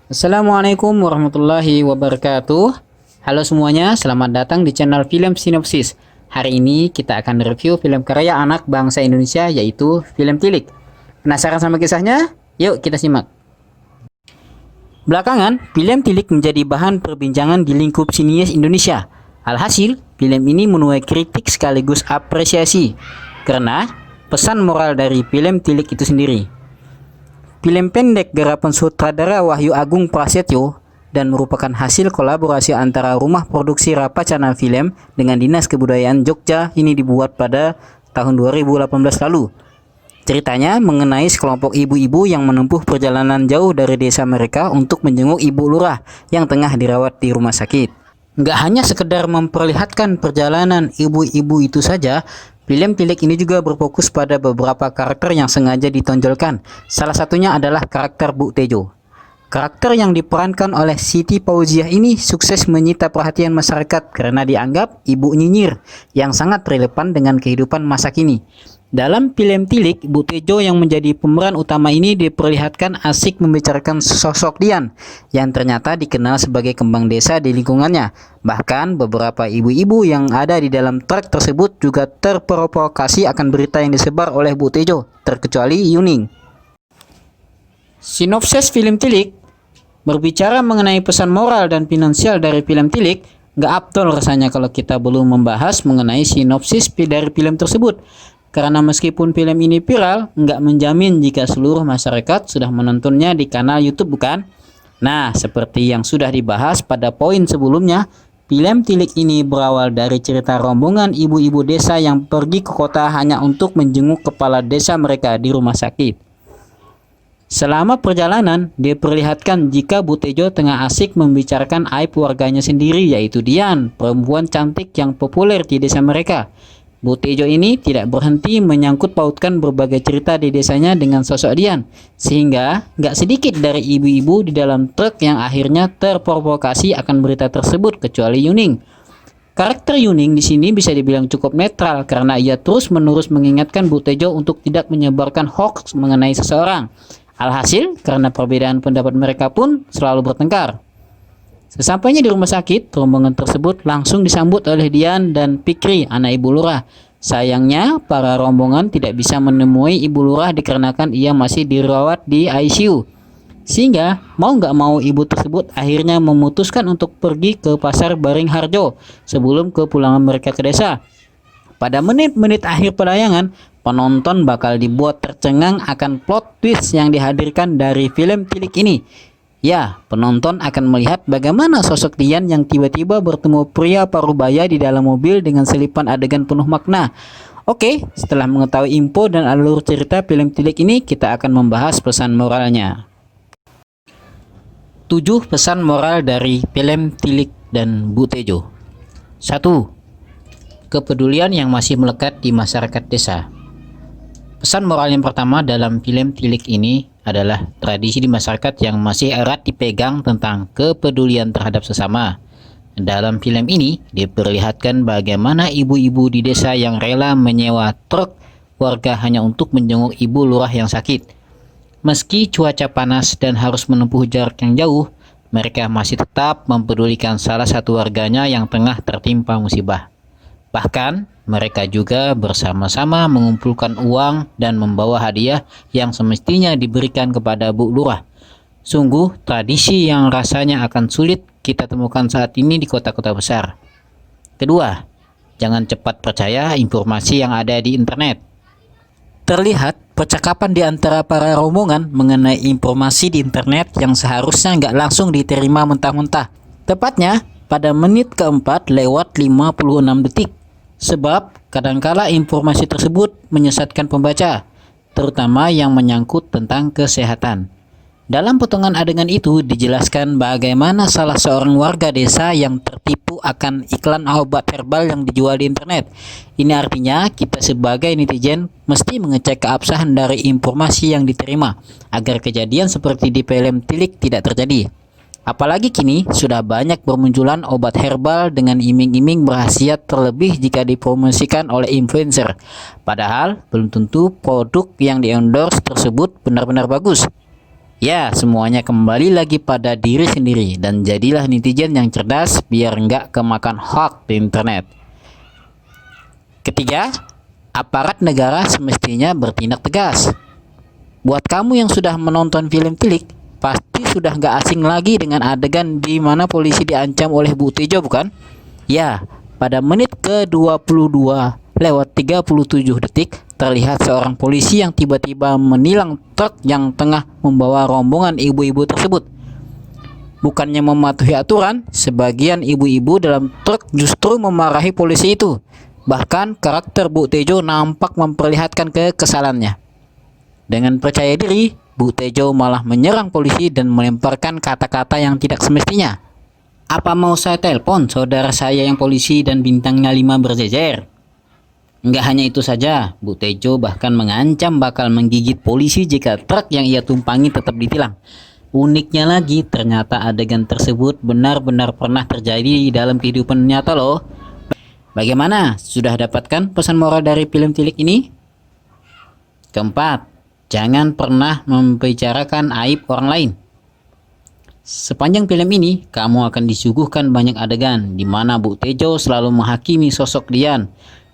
Assalamualaikum warahmatullahi wabarakatuh. Halo semuanya, selamat datang di channel Film Sinopsis. Hari ini kita akan review film karya anak bangsa Indonesia, yaitu film Tilik. Penasaran sama kisahnya? Yuk kita simak. Belakangan, film Tilik menjadi bahan perbincangan di lingkup sinias Indonesia. Alhasil, film ini menuai kritik sekaligus apresiasi karena pesan moral dari film Tilik itu sendiri. Film pendek garapan sutradara Wahyu Agung Prasetyo dan merupakan hasil kolaborasi antara Rumah Produksi Rapacana Film dengan Dinas Kebudayaan Jogja ini dibuat pada tahun 2018 lalu. Ceritanya mengenai sekelompok ibu-ibu yang menempuh perjalanan jauh dari desa mereka untuk menjenguk ibu lurah yang tengah dirawat di rumah sakit. Nggak hanya sekedar memperlihatkan perjalanan ibu-ibu itu saja, film Tilik ini juga berfokus pada beberapa karakter yang sengaja ditonjolkan. Salah satunya adalah karakter Bu Tejo. Karakter yang diperankan oleh Siti Fauziah ini sukses menyita perhatian masyarakat karena dianggap ibu nyinyir yang sangat relevan dengan kehidupan masa kini. Dalam film Tilik, Bu Tejo yang menjadi pemeran utama ini diperlihatkan asik membicarakan sosok Dian yang ternyata dikenal sebagai kembang desa di lingkungannya. Bahkan beberapa ibu-ibu yang ada di dalam truk tersebut juga terprovokasi akan berita yang disebar oleh Bu Tejo, terkecuali Yuning. Sinopsis film Tilik berbicara mengenai pesan moral dan finansial dari film Tilik. Nggak afdol rasanya kalau kita belum membahas mengenai sinopsis dari film tersebut. Karena meskipun film ini viral, nggak menjamin jika seluruh masyarakat sudah menontonnya di kanal YouTube, bukan? Nah, seperti yang sudah dibahas pada poin sebelumnya, film Tilik ini berawal dari cerita rombongan ibu-ibu desa yang pergi ke kota hanya untuk menjenguk kepala desa mereka di rumah sakit. Selama perjalanan, diperlihatkan jika Bu Tejo tengah asik membicarakan aib warganya sendiri, yaitu Dian, perempuan cantik yang populer di desa mereka. Bu Tejo ini tidak berhenti menyangkut pautkan berbagai cerita di desanya dengan sosok Dian, sehingga nggak sedikit dari ibu-ibu di dalam truk yang akhirnya terprovokasi akan berita tersebut, kecuali Yuning. Karakter Yuning di sini bisa dibilang cukup netral karena ia terus-menerus mengingatkan Bu Tejo untuk tidak menyebarkan hoax mengenai seseorang. Alhasil, karena perbedaan pendapat mereka pun selalu bertengkar. Sesampainya di rumah sakit, rombongan tersebut langsung disambut oleh Dian dan Fikri, anak ibu lurah. Sayangnya, para rombongan tidak bisa menemui ibu lurah dikarenakan ia masih dirawat di ICU. Sehingga, mau nggak mau ibu tersebut akhirnya memutuskan untuk pergi ke pasar Beringharjo sebelum kepulangan mereka ke desa. Pada menit-menit akhir penayangan, penonton bakal dibuat tercengang akan plot twist yang dihadirkan dari film Tilik ini. Ya, penonton akan melihat bagaimana sosok Dian yang tiba-tiba bertemu pria parubaya di dalam mobil dengan selipan adegan penuh makna. Oke, setelah mengetahui info dan alur cerita film Tilik ini, kita akan membahas pesan moralnya. 7 pesan moral dari film Tilik dan Bu Tejo. 1. Kepedulian yang masih melekat di masyarakat desa. Pesan moral yang pertama dalam film Tilik ini adalah tradisi di masyarakat yang masih erat dipegang tentang kepedulian terhadap sesama. Dalam film ini diperlihatkan bagaimana ibu-ibu di desa yang rela menyewa truk warga hanya untuk menjenguk ibu lurah yang sakit. Meski cuaca panas dan harus menempuh jarak yang jauh, mereka masih tetap mempedulikan salah satu warganya yang tengah tertimpa musibah. Bahkan, mereka juga bersama-sama mengumpulkan uang dan membawa hadiah yang semestinya diberikan kepada Bu Lurah. Sungguh tradisi yang rasanya akan sulit kita temukan saat ini di kota-kota besar. Kedua, jangan cepat percaya informasi yang ada di internet. Terlihat percakapan di antara para rombongan mengenai informasi di internet yang seharusnya nggak langsung diterima mentah-mentah. Tepatnya pada menit keempat lewat 56 detik. Sebab kadangkala informasi tersebut menyesatkan pembaca, terutama yang menyangkut tentang kesehatan. Dalam potongan adegan itu dijelaskan bagaimana salah seorang warga desa yang tertipu akan iklan obat herbal yang dijual di internet. Ini artinya kita sebagai netizen mesti mengecek keabsahan dari informasi yang diterima agar kejadian seperti di film Tilik tidak terjadi. Apalagi kini sudah banyak bermunculan obat herbal dengan iming-iming berkhasiat, terlebih jika dipromosikan oleh influencer. Padahal belum tentu produk yang di-endorse tersebut benar-benar bagus. Ya, semuanya kembali lagi pada diri sendiri dan jadilah netizen yang cerdas biar nggak kemakan hoax di internet. Ketiga, aparat negara semestinya bertindak tegas. Buat kamu yang sudah menonton film Tilik, pasti sudah nggak asing lagi dengan adegan di mana polisi diancam oleh Bu Tejo, bukan? Ya, pada menit ke-22 lewat 37 detik, terlihat seorang polisi yang tiba-tiba menilang truk yang tengah membawa rombongan ibu-ibu tersebut. Bukannya mematuhi aturan, sebagian ibu-ibu dalam truk justru memarahi polisi itu. Bahkan karakter Bu Tejo nampak memperlihatkan kekesalannya. Dengan percaya diri, Bu Tejo malah menyerang polisi dan melemparkan kata-kata yang tidak semestinya. Apa mau saya telepon saudara saya yang polisi dan bintangnya 5 berjejer? Enggak hanya itu saja, Bu Tejo bahkan mengancam bakal menggigit polisi jika truk yang ia tumpangi tetap ditilang. Uniknya lagi, ternyata adegan tersebut benar-benar pernah terjadi di dalam kehidupan nyata loh. Bagaimana? Sudah dapatkan pesan moral dari film Tilik ini? Keempat, jangan pernah membicarakan aib orang lain. Sepanjang film ini, kamu akan disuguhkan banyak adegan di mana Bu Tejo selalu menghakimi sosok Dian.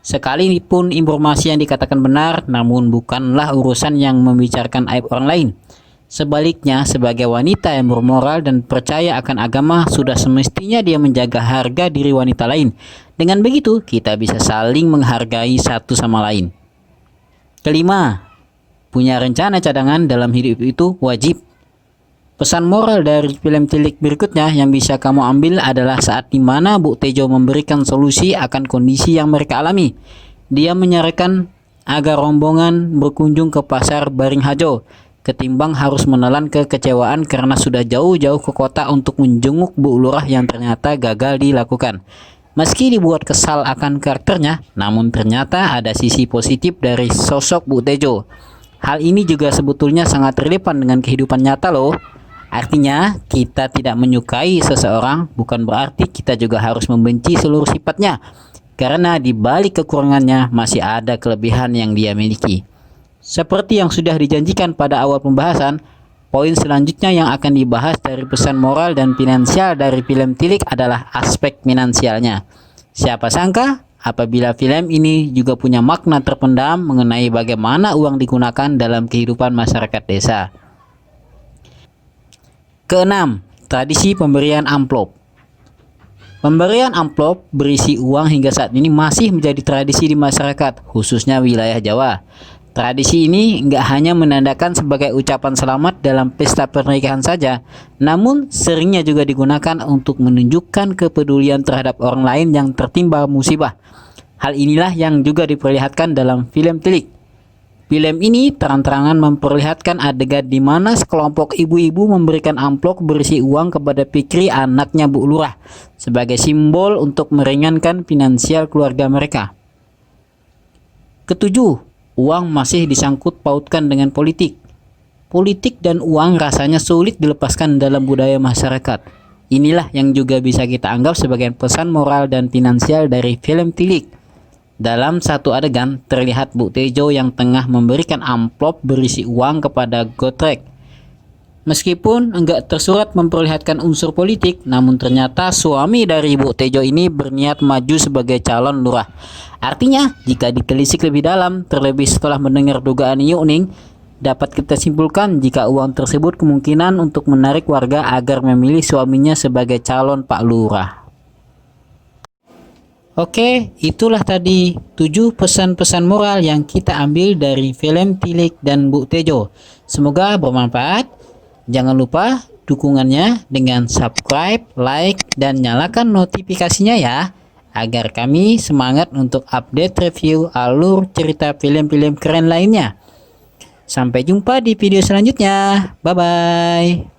Sekalipun informasi yang dikatakan benar, namun bukanlah urusan yang membicarakan aib orang lain. Sebaliknya, sebagai wanita yang bermoral dan percaya akan agama, sudah semestinya dia menjaga harga diri wanita lain. Dengan begitu, kita bisa saling menghargai satu sama lain. Kelima, punya rencana cadangan dalam hidup itu wajib. Pesan moral dari film Tilik berikutnya yang bisa kamu ambil adalah saat dimana Bu Tejo memberikan solusi akan kondisi yang mereka alami. Dia menyarankan agar rombongan berkunjung ke pasar Baringharjo, ketimbang harus menelan kekecewaan karena sudah jauh-jauh ke kota untuk menjenguk Bu Lurah yang ternyata gagal dilakukan. Meski dibuat kesal akan karakternya, namun ternyata ada sisi positif dari sosok Bu Tejo. Hal ini juga sebetulnya sangat relevan dengan kehidupan nyata loh. Artinya, kita tidak menyukai seseorang bukan berarti kita juga harus membenci seluruh sifatnya. Karena di balik kekurangannya masih ada kelebihan yang dia miliki. Seperti yang sudah dijanjikan pada awal pembahasan, poin selanjutnya yang akan dibahas dari pesan moral dan finansial dari film Tilik adalah aspek finansialnya. Siapa sangka apabila film ini juga punya makna terpendam mengenai bagaimana uang digunakan dalam kehidupan masyarakat desa. Keenam, tradisi pemberian amplop. Pemberian amplop berisi uang hingga saat ini masih menjadi tradisi di masyarakat, khususnya wilayah Jawa. Tradisi ini nggak hanya menandakan sebagai ucapan selamat dalam pesta pernikahan saja, namun seringnya juga digunakan untuk menunjukkan kepedulian terhadap orang lain yang tertimpa musibah. Hal inilah yang juga diperlihatkan dalam film Tilik. Film ini terang-terangan memperlihatkan adegan di mana sekelompok ibu-ibu memberikan amplop berisi uang kepada Fikri, anaknya Bu Lurah, sebagai simbol untuk meringankan finansial keluarga mereka. Ketujuh, uang masih disangkut pautkan dengan politik. Politik dan uang rasanya sulit dilepaskan dalam budaya masyarakat. Inilah yang juga bisa kita anggap sebagai pesan moral dan finansial dari film Tilik. Dalam satu adegan, terlihat Bu Tejo yang tengah memberikan amplop berisi uang kepada Gotrek. Meskipun enggak tersurat memperlihatkan unsur politik, namun ternyata suami dari Bu Tejo ini berniat maju sebagai calon lurah. Artinya, jika ditelisik lebih dalam, terlebih setelah mendengar dugaan Yuning, dapat kita simpulkan jika uang tersebut kemungkinan untuk menarik warga agar memilih suaminya sebagai calon Pak Lurah. Oke, itulah tadi 7 pesan-pesan moral yang kita ambil dari film Tilik dan Bu Tejo. Semoga bermanfaat. Jangan lupa dukungannya dengan subscribe, like, dan nyalakan notifikasinya ya, agar kami semangat untuk update review alur cerita film-film keren lainnya. Sampai jumpa di video selanjutnya. Bye-bye.